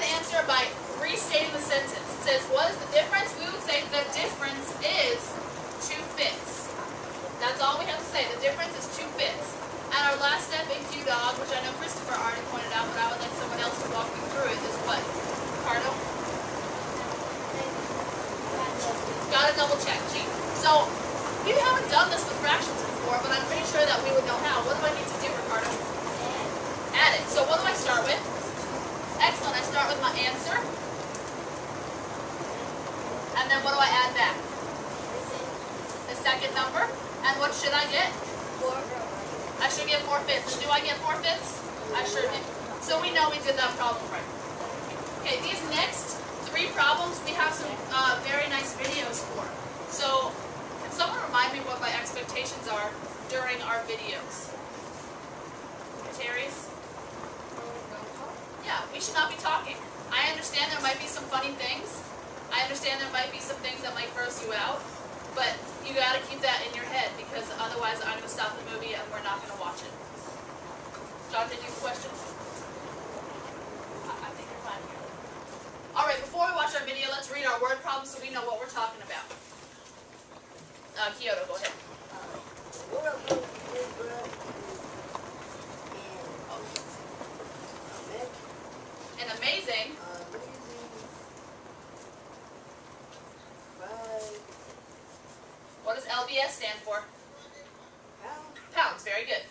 would answer by restating the sentence. It says, what is the difference? We would say the difference is 2/5. That's all we have to say. The difference is 2/5. And our last step in Q-Dog, which I know Christopher already pointed out, but I would like someone else to walk me through it, is what? Ricardo? Gotta double check. Gee. So, we haven't done this with fractions before, but I'm pretty sure that we would know how. What do I need to do, Ricardo? Add it. So what do I start with? Excellent. I start with my answer. And then what do I add back? The second number. And what should I get? 4. I should get 4/5. And do I get 4/5? I sure did. So we know we did that problem right. Okay, these next 3 problems we have some very nice videos for. So can someone remind me what my expectations are during our videos? Terry's? Yeah, we should not be talking. I understand there might be some funny things. I understand there might be some things that might gross you out. But you got to keep that in your head because otherwise I'm going to stop the movie and we're not going to watch it. Jonathan, you have a question? I think you're fine here. Alright, before we watch our video, let's read our word problem so we know what we're talking about. Kyoto, go ahead. And amazing. What does LBS stand for? Pounds. Very good.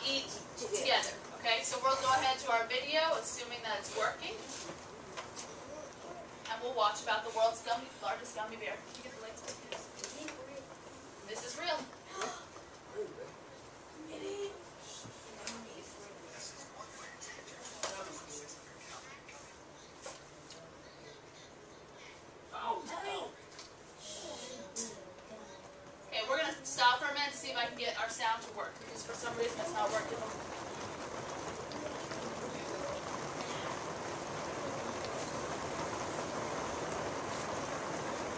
Eat together. Okay, so we'll go ahead to our video, assuming that it's working. And we'll watch about the world's largest gummy bear. Can you get the lights like this? This is real. It is. Okay, we're going to stop for a minute to see if I can get our sound to work, because for some reason it's not working.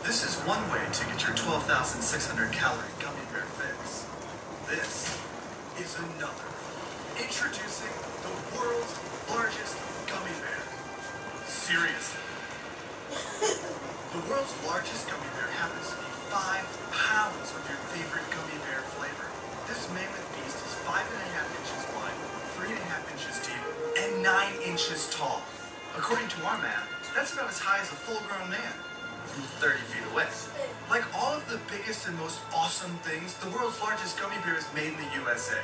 This is one way to get your 12,600 calorie gummy bear fix. This is another. Introducing the world's largest gummy bear. Seriously. The world's largest gummy bear happens to be 5 pounds of your favorite gummy bear flavor. This mammoth beast is 5.5 inches wide, 3.5 inches deep, and 9 inches tall. According to our math, that's about as high as a full-grown man. 30 feet away. Like all of the biggest and most awesome things, the world's largest gummy bear is made in the USA.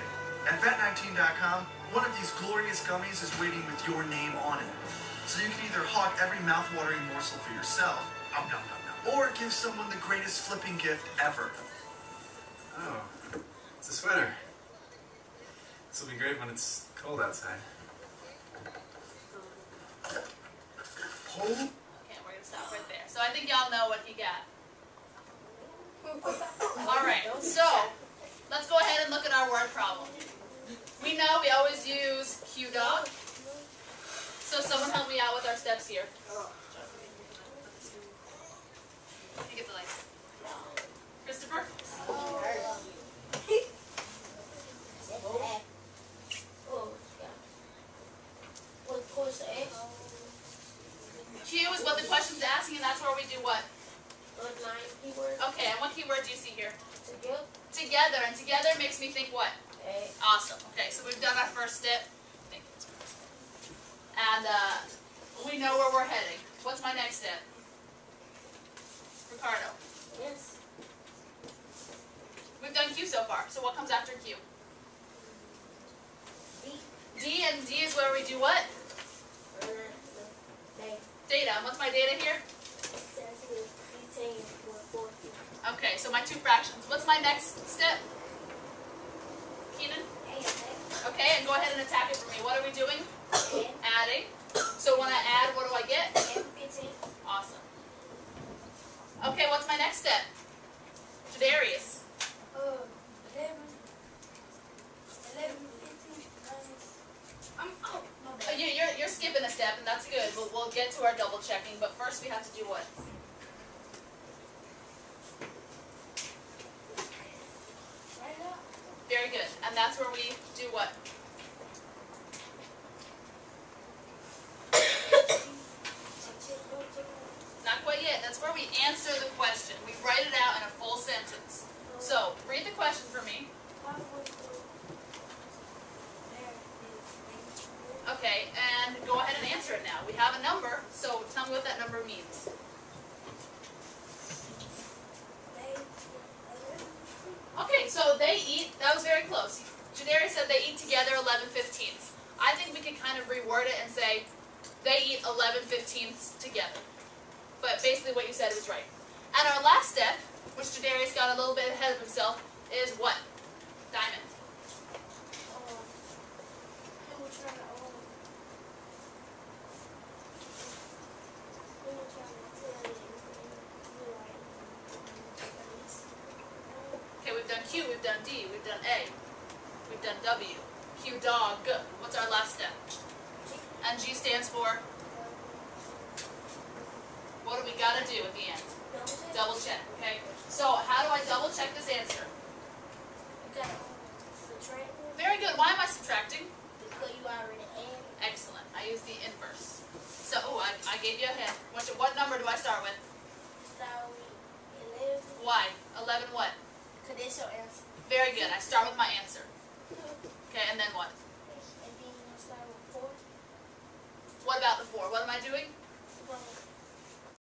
At vet19.com, one of these glorious gummies is waiting with your name on it. So you can either hog every mouth-watering morsel for yourself, or give someone the greatest flipping gift ever. Oh, it's a sweater. This will be great when it's cold outside. Hold. Stop right there. So I think y'all know what he got. Alright, so let's go ahead and look at our word problem. We know we always use Q-Dog. So someone help me out with our steps here. Can you get the lights? Christopher? Q is what the question's asking, and that's where we do what? Okay, and what keyword do you see here? Together. And together makes me think what? Awesome. Okay, so we've done our first step. And we know where we're heading. What's my next step? Ricardo. Yes. We've done Q so far. So what comes after Q? D, and D is where we do what? Data. And what's my data here? Okay, so my 2 fractions. What's my next step? Keenan? Okay, and go ahead and attack it for me. What are we doing? Adding. So when I add, what do I get? Awesome. Okay, what's my next step? Jadarius. 11, 15 my bad. You're skipping a step, and that's good. We'll get to our double checking, but first we have to do what? Right now. Very good. And that's where we do what? Not quite yet. That's where we answer the question. We write it out in a full sentence. So, read the question for me. Okay, and go ahead and answer it now. We have a number, so tell me what that number means. Okay, so they eat, that was very close. Jadarius said they eat together 11/15. I think we could kind of reword it and say they eat 11/15 together. But basically what you said was right. And our last step, which Jadarius got a little bit ahead of himself, is what? Diamond. Okay, we've done Q, we've done D, we've done A, we've done W. Q, dog. What's our last step? And G stands for? What do we got to do at the end? Double check, okay? So, how do I double check this answer? Very good. Why am I subtracting? Because you already added. Excellent. I used the inverse. So, I gave you a hint. What number do I start